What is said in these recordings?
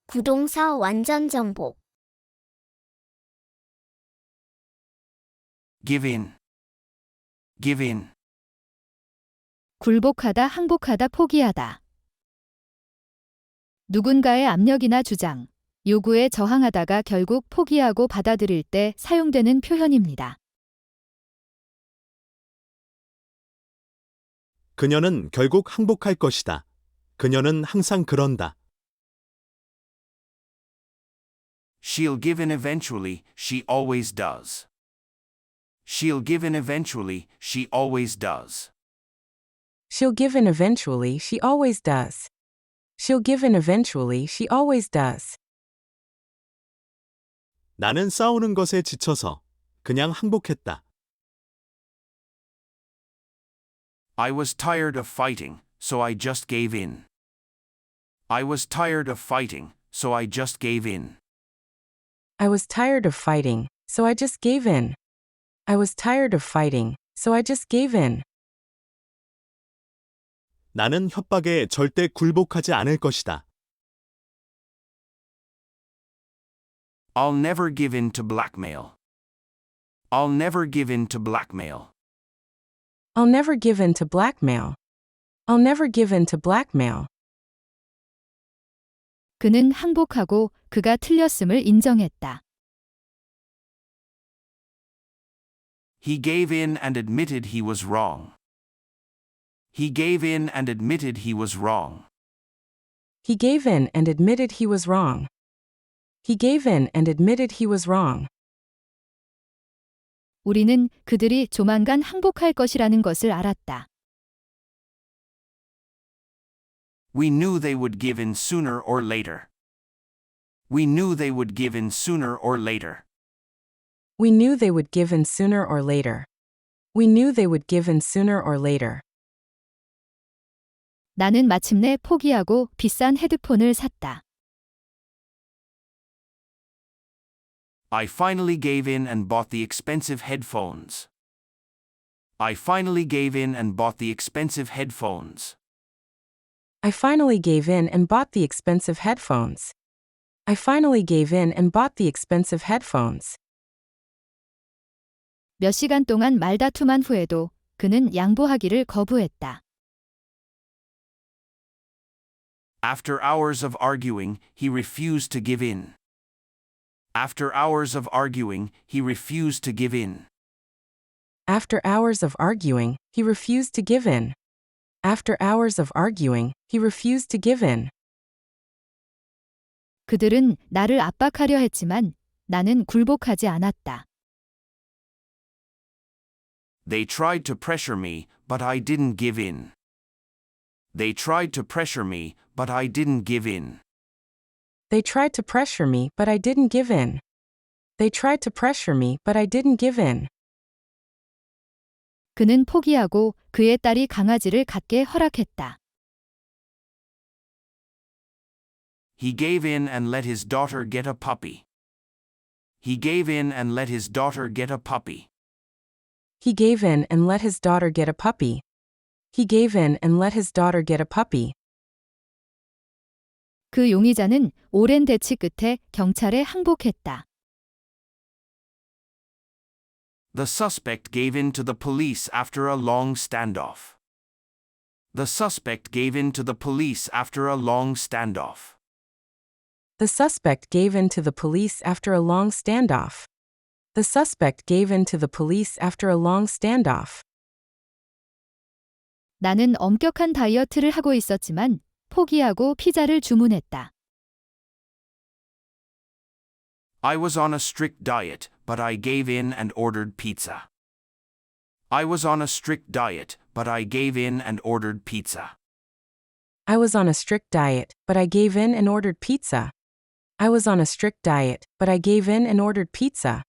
부동사 완전 정복. Give in. Give in. 굴복하다, 항복하다, 포기하다. 누군가의 압력이나 주장, 요구에 저항하다가 결국 포기하고 받아들일 때 사용되는 표현입니다. 그녀는 결국 항복할 것이다. 그녀는 항상 그런다. She'll give in eventually, she always does. She'll give in eventually, she always does. She'll give in eventually, she always does. She'll give in eventually, she always does. 나는 싸우는 것에 지쳐서 그냥 항복했다. I was tired of fighting, so I just gave in. I was tired of fighting, so I just gave in. I was tired of fighting, so I just gave in. I was tired of fighting, so I just gave in. 나는 협박에 절대 굴복하지 않을 것이다. I'll never give in to blackmail. I'll never give in to blackmail. I'll never give in to blackmail. I'll never give in to blackmail. 그는 항복하고 그가 틀렸음을 인정했다. He gave in and admitted he was wrong. He gave in and admitted he was wrong. He gave in and admitted he was wrong. He gave in and admitted he was wrong. 우리는 그들이 조만간 항복할 것이라는 것을 알았다. We knew they would give in sooner or later. We knew they would give in sooner or later. We knew they would give in sooner or later. We knew they would give in sooner or later. 나는 마침내 포기하고 비싼 헤드폰을 샀다. I finally gave in and bought the expensive headphones. I finally gave in and bought the expensive headphones. I finally gave in and bought the expensive headphones. I finally gave in and bought the expensive headphones. 몇 시간 동안 말다툼한 후에도 그는 양보하기를 거부했다. After hours of arguing, he refused to give in. After hours of arguing, he refused to give in. After hours of arguing, he refused to give in. After hours of arguing, he refused to give in. 그들은 나를 압박하려 했지만 나는 굴복하지 않았다. They tried to pressure me, but I didn't give in. They tried to pressure me, but I didn't give in. They tried to pressure me, but I didn't give in. They tried to pressure me, but I didn't give in. 그는 포기하고 그의 딸이 강아지를 갖게 허락했다. He gave in and let his daughter get a puppy. He gave in and let his daughter get a puppy. He gave in and let his daughter get a puppy. He gave in and let his daughter get a puppy. 그 용의자는 오랜 대치 끝에 경찰에 항복했다. The suspect gave in to the police after a long standoff. The suspect gave in to the police after a long standoff. The suspect gave in to the police after a long standoff. The suspect gave in to the police after a long standoff. 나는 엄격한 다이어트를 하고 있었지만 포기하고 피자를 주문했다. I was on a strict diet, but I gave in and ordered pizza. I was on a strict diet, but I gave in and ordered pizza. I was on a strict diet, but I gave in and ordered pizza. I was on a strict diet, but I gave in and ordered pizza.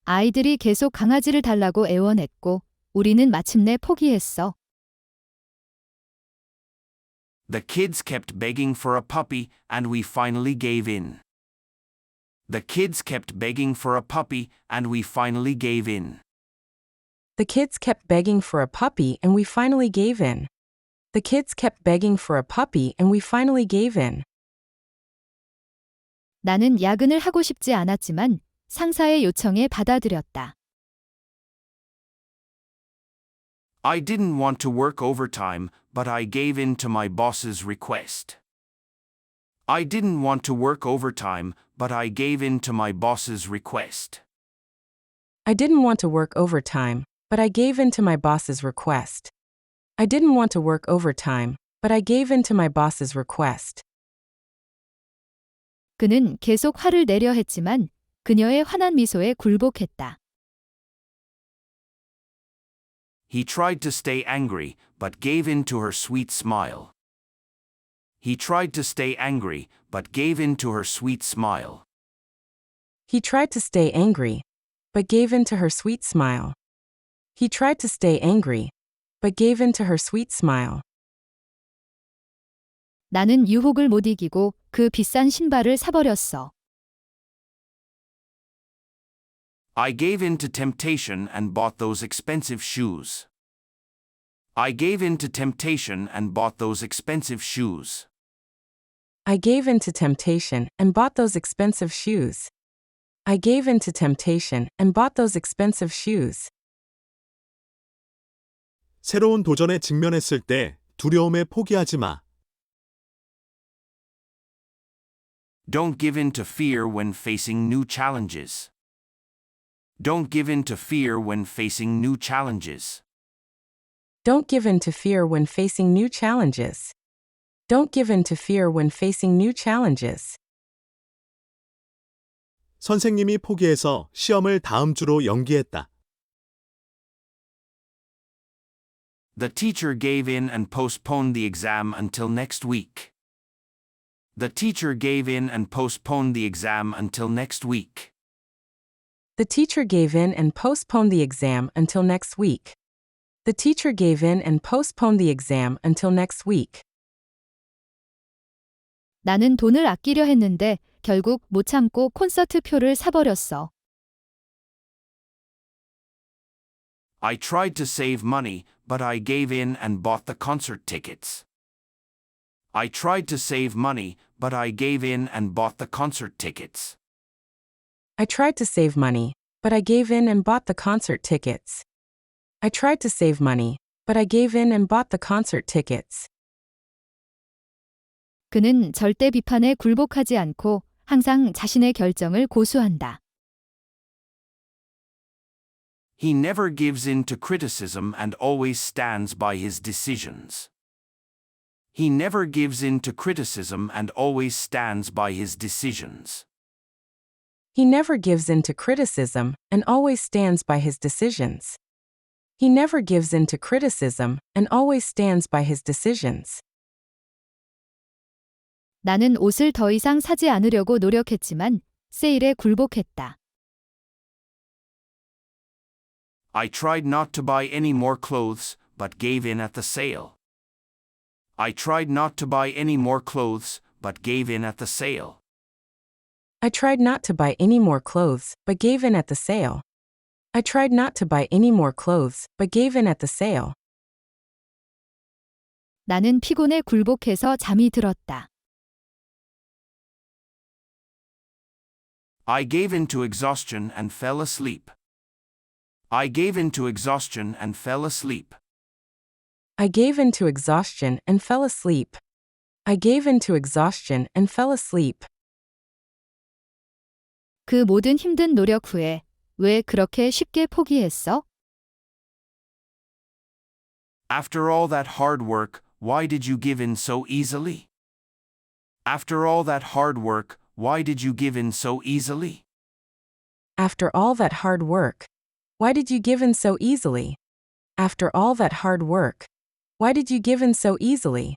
아이들이 계속 강아지를 달라고 애원했고 우리는 마침내 포기했어. The kids kept begging for a puppy, and we finally gave in. The kids kept begging for a puppy, and we finally gave in. The kids kept begging for a puppy and we finally gave in. The kids kept begging for a puppy and we finally gave in. 나는 야근을 하고 싶지 않았지만 상사의 요청에 받아들였다. I didn't want to work overtime, but I gave in to my boss's request. I didn't want to work overtime, but I gave in to my boss's request. I didn't want to work overtime, but I gave in to my boss's request. I didn't want to work overtime, but I gave in to my boss's request. 그는 계속 화를 내려 했지만 그녀의 환한 미소에 굴복했다. He tried to stay angry, but gave in to her sweet smile. He tried to stay angry, but gave in to her sweet smile. He tried to stay angry, but gave in to her sweet smile. He tried to stay angry, but gave in to her sweet smile. 나는 유혹을 못 이기고 그 비싼 신발을 사버렸어. I gave in to temptation and bought those expensive shoes. I gave in to temptation and bought those expensive shoes. I gave in to temptation and bought those expensive shoes. I gave in to temptation and bought those expensive shoes. 새로운 도전에 직면했을 때 두려움에 포기하지 마. Don't give in to fear when facing new challenges. Don't give in to fear when facing new challenges. Don't give in to fear when facing new challenges. Don't give in to fear when facing new challenges. 선생님이 포기해서 시험을 다음 주로 연기했다. The teacher gave in and postponed the exam until next week. The teacher gave in and postponed the exam until next week. The teacher gave in and postponed the exam until next week. The teacher gave in and postponed the exam until next week. 나는 돈을 아끼려 했는데 결국 못 참고 콘서트 표를 사버렸어. I tried to save money, but I gave in and bought the concert tickets. I tried to save money, but I gave in and bought the concert tickets. I tried to save money, but I gave in and bought the concert tickets. I tried to save money, but I gave in and bought the concert tickets. 그는 절대 비판에 굴복하지 않고 항상 자신의 결정을 고수한다. He never gives in to criticism and always stands by his decisions. He never gives in to criticism and always stands by his decisions. He never gives in to criticism and always stands by his decisions. He never gives in to criticism and always stands by his decisions. 나는 옷을 더 이상 사지 않으려고 노력했지만 세일에 굴복했다. I tried not to buy any more clothes, but gave in at the sale. I tried not to buy any more clothes, but gave in at the sale. I tried not to buy any more clothes, but gave in at the sale. I tried not to buy any more clothes, but gave in at the sale. 나는 피곤에 굴복해서 잠이 들었다. I gave in to exhaustion and fell asleep. I gave in to exhaustion and fell asleep. I gave in to exhaustion and fell asleep. I gave in to exhaustion and fell asleep. 그 모든 힘든 노력 후에 왜 그렇게 쉽게 포기했어? After all that hard work, why did you give in so easily? After all that hard work, why did you give in so easily? After all that hard work, why did you give in so easily? After all that hard work, why did you give in so easily?